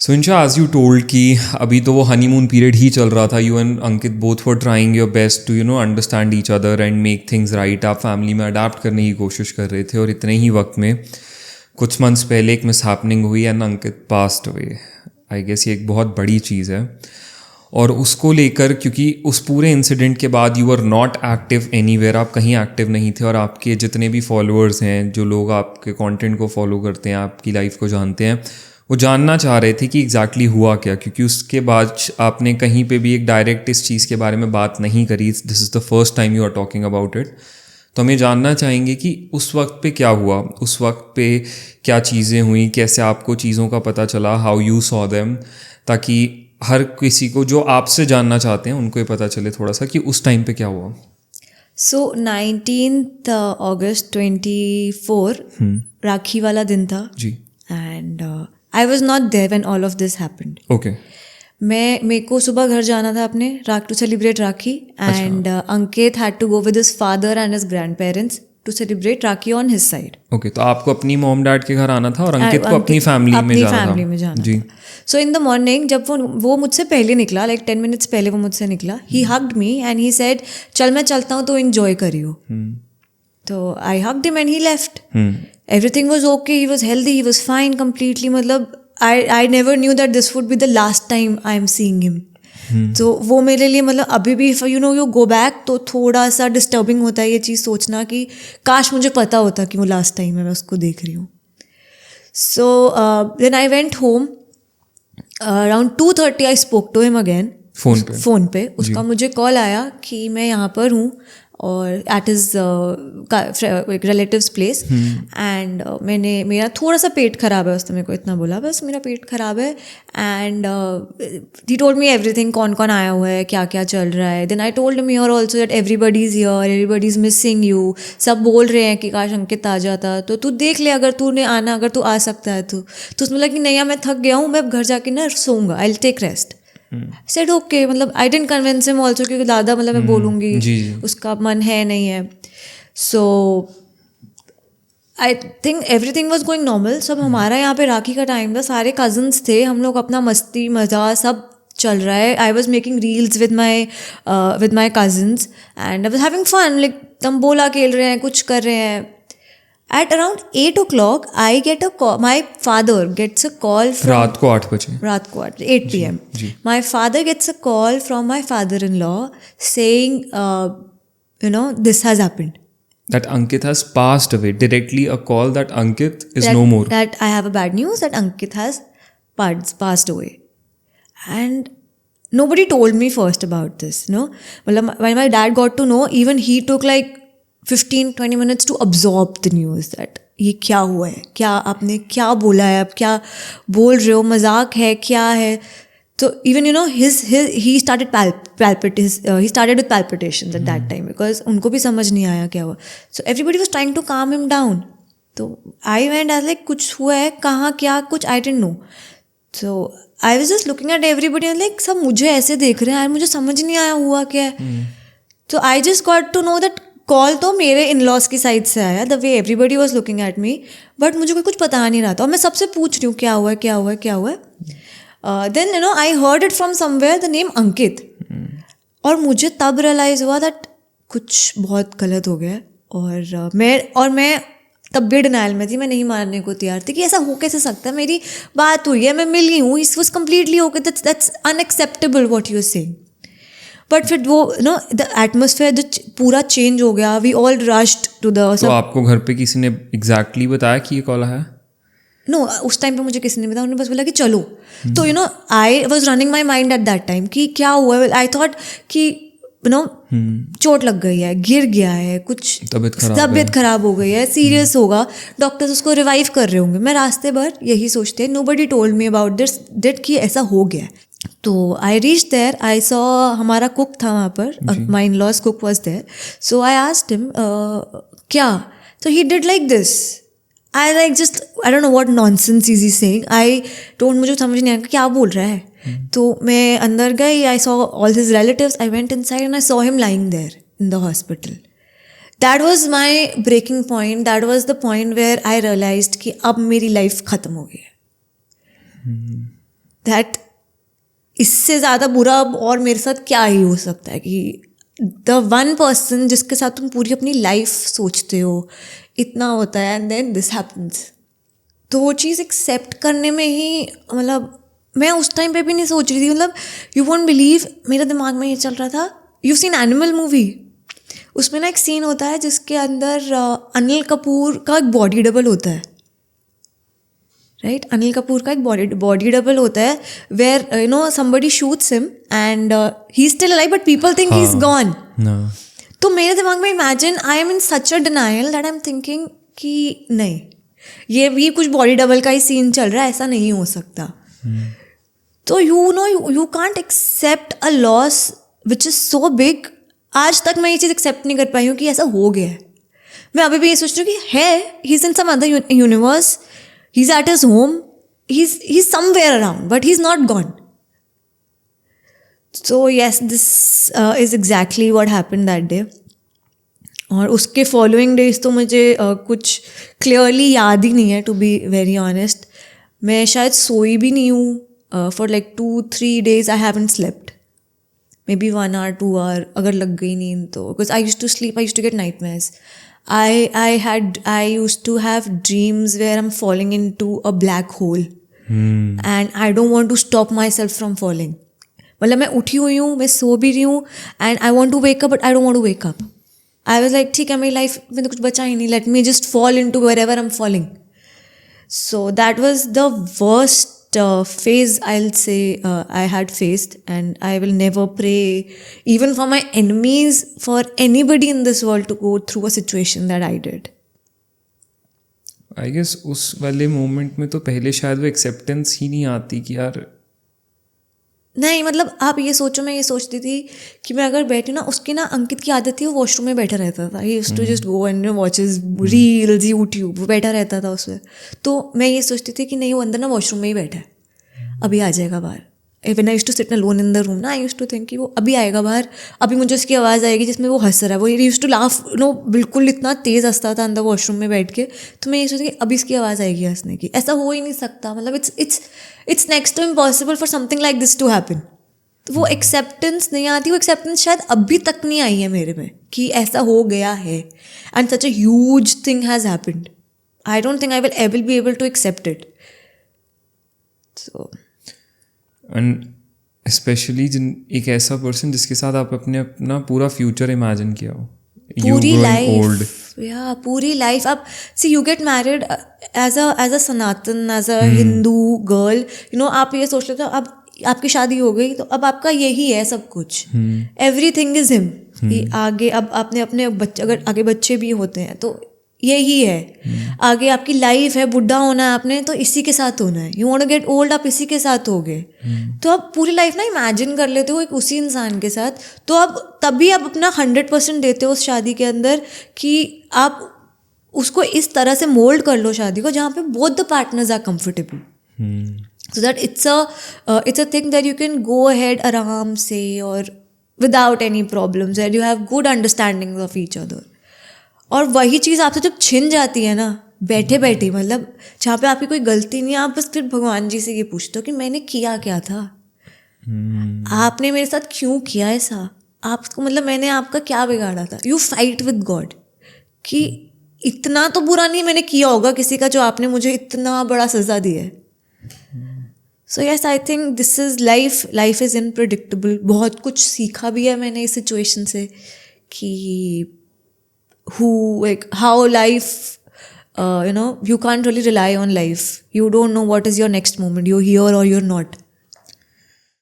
Swincha, as you told कि अभी तो वो हनीमून पीरियड ही चल रहा था. You and Ankit both were trying your best to understand each other and make things right. आप फैमिली में अडाप्ट करने की कोशिश कर रहे थे और इतने ही वक्त में कुछ मंथ्स पहले एक मिस हैपनिंग हुई and Ankit passed away. I guess ये एक बहुत बड़ी चीज़ है और उसको लेकर, क्योंकि उस पूरे इंसिडेंट के बाद you are not active anywhere, आप कहीं एक्टिव नहीं थे और आपके जितने भी फॉलोअर्स हैं, जो लोग आपके कंटेंट को फॉलो करते हैं, आपकी लाइफ को जानते हैं, वो जानना चाह रहे थे कि एग्जैक्टली हुआ क्या. क्योंकि उसके बाद आपने कहीं पे भी एक डायरेक्ट इस चीज़ के बारे में बात नहीं करी. This is the first time you are talking about it. तो हम ये जानना चाहेंगे कि उस वक्त पे क्या हुआ, उस वक्त पे क्या चीज़ें हुई, कैसे आपको चीज़ों का पता चला, हाउ यू सॉ देम, ताकि हर किसी को जो आपसे जानना चाहते हैं उनको ये पता चले थोड़ा सा कि उस टाइम पे क्या हुआ. सो 19th August 24 राखी वाला दिन था जी. And I was not there when all of this happened. Okay. मेरे को सुबह घर जाना था अपने to celebrate Rakhi and Ankit had to go with his father and his grandparents to celebrate Rakhi on his side. Okay, तो आपको अपनी मॉम डैड के घर आना था और अंकित को अपनी फैमिली में जाना जी. सो इन द मॉर्निंग जब वो मुझसे पहले निकला, लाइक 10 minutes पहले वो मुझसे निकला, he hugged me and he said चल मैं चलता हूँ तो एंजॉय करियो. तो I hugged him and he left. Everything was okay, he was healthy, he was fine completely. मतलब I never knew that this would be the last time I am seeing him. तो वो मेरे लिए मतलब अभी भी you go back तो थोड़ा सा डिस्टर्बिंग होता है ये चीज़ सोचना कि काश मुझे पता होता कि वो लास्ट टाइम है मैं उसको देख रही हूँ. सो then I went home around 2:30 I spoke to him again. Phone पे उसका मुझे कॉल आया कि मैं यहाँ पर हूँ और at his relatives place and मेरा थोड़ा सा पेट ख़राब है. उसने मेरे को इतना बोला बस मेरा पेट ख़राब है and he told me everything, कौन कौन आया हुआ है, क्या क्या चल रहा है. Then I told him here also that everybody is here, everybody is missing you. सब बोल रहे हैं कि काश अंकित आ जाता, तो तू देख ले अगर तूने आना, अगर तू आ सकता है तो उसने बोला कि नहीं मैं थक गया हूँ, मैं घर जाके ना सोऊंगा, I will take rest. Said okay. मतलब I didn't convince him also क्योंकि दादा मतलब मैं बोलूँगी उसका मन है नहीं है. So I think everything was going normal. सब हमारा यहाँ पे राखी का टाइम था, सारे कजन्स थे, हम लोग अपना मस्ती मज़ा सब चल रहा है. I was making reels with my cousins and I was having fun. Like tambola खेल रहे हैं, कुछ कर रहे हैं. At around 8 o'clock, I get a call. My father gets a call from... रात को 8 बजे. रात को 8 p.m. My father gets a call from my father-in-law saying, this has happened. That Ankit has passed away. Directly a call that Ankit is no more. That I have a bad news that Ankit has passed away. And nobody told me first about this, When my dad got to know, even he took like 15-20 minutes to absorb the news that ये क्या हुआ है, क्या आपने क्या बोला है, अब क्या बोल रहे हो, मजाक है, क्या है. तो even he started with palpitations at that time because उनको भी समझ नहीं आया क्या हुआ. So everybody was trying to calm him down. तो I went as like कुछ हुआ है, कहाँ क्या कुछ, I didn't know. So I was just looking at everybody and like सब मुझे ऐसे देख रहे हैं, मुझे समझ नहीं आया हुआ क्या है. तो I just got to know that call तो मेरे इन लॉज की साइड से आया, the way everybody was looking at me, but मुझे कोई कुछ पता नहीं रहा था और मैं सबसे पूछ रही हूँ क्या हुआ है, क्या हुआ है, क्या हुआ है. Then I heard it from somewhere the name Ankit और मुझे तब रियलाइज़ हुआ दैट कुछ बहुत गलत हो गया है. और मैं तब भी डिनाइल में थी, मैं नहीं मानने को तैयार थी कि ऐसा हो कैसे सकता है. मेरी बात हुई है, मैं मिली हूँ, it was completely okay, that's unacceptable what you are saying. But फिर वो द एटमोसफेयर जो पूरा चेंज हो गया, we all rushed to the. तो आपको घर पे किसी ने एग्जैक्टली बताया कि ये कॉल है? नो, उस टाइम पे मुझे किसी ने बताया, उन्होंने बस बोला कि चलो. तो I was running my mind at that time कि क्या हुआ है. आई थॉट कि चोट लग गई है, गिर गया है, कुछ तबीयत खराब हो गई है, सीरियस होगा, डॉक्टर्स उसको रिवाइव कर रहे होंगे. मैं रास्ते भर यही सोचते, nobody told me about this date कि ऐसा हो गया है. तो I reach there, I saw हमारा कुक था वहाँ पर, my in laws cook was there. So I asked him क्या. तो he did like this. I like just I don't know what nonsense is he saying. मुझे समझ नहीं आया क्या बोल रहा है. तो मैं अंदर गई, I saw all his relatives, I went inside and I saw him lying there in the hospital. That was my breaking point. That was the point where I realised कि अब मेरी लाइफ ख़त्म हो गई है. दैट इससे ज़्यादा बुरा अब और मेरे साथ क्या ही हो सकता है कि द वन पर्सन जिसके साथ तुम पूरी अपनी लाइफ सोचते हो इतना होता है एंड देन दिस हैपन्स. तो वो चीज़ एक्सेप्ट करने में ही मतलब मैं उस टाइम पे भी नहीं सोच रही थी. मतलब यू वोंट बिलीव मेरे दिमाग में ये चल रहा था. यू सीन एनिमल मूवी, उसमें ना एक सीन होता है जिसके अंदर अनिल कपूर का एक बॉडी डबल होता है. राइट, अनिल कपूर का एक बॉडी डबल होता है where you know somebody shoots him and he is still alive but people think he is gone. तो मेरे दिमाग में imagine I am in such a denial that I am thinking कि नहीं, ये भी कुछ बॉडी डबल का ही सीन चल रहा है, ऐसा नहीं हो सकता. तो you can't accept a loss which is so big. आज तक मैं ये चीज़ एक्सेप्ट नहीं कर पाई हूँ कि ऐसा हो गया है. मैं अभी भी ये सोच रही हूँ कि है he is in some other universe, he is at his home, he is somewhere around but he is not gone. So yes, this is exactly what happened that day. और उसके फॉलोइंग डेज तो मुझे कुछ clearly याद ही नहीं है, to be very honest. मैं शायद सोई भी नहीं हूँ for like 2-3 days. I haven't slept maybe 1 hour 2 hour अगर लग गई नींद तो, because I used to sleep, I used to get nightmares. I used to have dreams where I'm falling into a black hole and I don't want to stop myself from falling. मतलब मैं उठी हुई हूँ, मैं सो भी रही हूँ and I want to wake up but I don't want to wake up. I was like ठीक है, मेरी लाइफ में तो कुछ बचा ही नहीं, let me just fall into wherever I'm falling. So that was the worst phase I'll say I had faced, and I will never pray even for my enemies, for anybody in this world to go through a situation that I did. I guess उस वाले moment में तो पहले शायद वो acceptance ही नहीं आती कि यार नहीं, मतलब आप ये सोचो, मैं ये सोचती थी कि मैं अगर बैठी ना, उसकी ना अंकित की आदत थी वो वॉशरूम में बैठा रहता था. He used to just go and watches reels, YouTube, वो बैठा रहता था उसमें. तो मैं ये सोचती थी कि नहीं, वो अंदर ना वॉशरूम में ही बैठा है, अभी आ जाएगा बाहर. When I used to sit alone in the room ना, I used to think कि वो अभी आएगा बाहर, अभी मुझे उसकी आवाज़ आएगी जिसमें वो हंस रहा है. वो used to laugh, नो बिल्कुल इतना तेज़ हंसता था अंदर वॉशरूम में बैठ के. तो मैं ये सोचती कि अभी इसकी आवाज़ आएगी हंसने की. ऐसा हो ही नहीं सकता. मतलब it's next to impossible for something like this to happen. तो वो एक्सेप्टेंस नहीं आती. वो एक्सेप्टेंस शायद अभी तक नहीं आई है मेरे में कि ऐसा हो गया है and such a huge thing has happened. I don't think I will ever be able to accept it. So and specially एक ऐसा पर्सन जिसके साथ आप अपना पूरा फ्यूचर इमेजिन किया हो, पूरी लाइफ, या पूरी लाइफ. अब see you get married as a Sanatan, as a Hindu girl, you know, आप ये सोच लेते हो अब आपकी शादी हो गई तो अब आपका यही है सब कुछ, एवरीथिंग इज हिम. आगे अब आपने अपने बच्चे, अगर आगे बच्चे भी होते हैं तो यही है. आगे आपकी लाइफ है, बुढ़ा होना है आपने तो इसी के साथ होना है. You want to get old, आप इसी के साथ होगे. तो आप पूरी लाइफ ना इमेजिन कर लेते हो एक उसी इंसान के साथ. तो अब तभी आप अपना 100% देते हो उस शादी के अंदर कि आप उसको इस तरह से मोल्ड कर लो शादी को जहाँ पे both the partners are comfortable, so that it's a thing that you can go ahead आराम से और without any problems, and you have good understanding of each other. और वही चीज़ आपसे जब छिन जाती है ना बैठे बैठे, मतलब जहाँ पे आपकी कोई गलती नहीं है, आप बस फिर भगवान जी से ये पूछते हो कि मैंने किया क्या था, आपने मेरे साथ क्यों किया ऐसा, आपको मतलब मैंने आपका क्या बिगाड़ा था. यू फाइट विद गॉड कि इतना तो बुरा नहीं मैंने किया होगा किसी का जो आपने मुझे इतना बड़ा सज़ा दी है. So yes, I think this is life. Life is unpredictable. बहुत कुछ सीखा भी है मैंने इस सिचुएशन से कि how life, you know, you can't really rely on life. You don't know what is your next moment. You're here or you're not.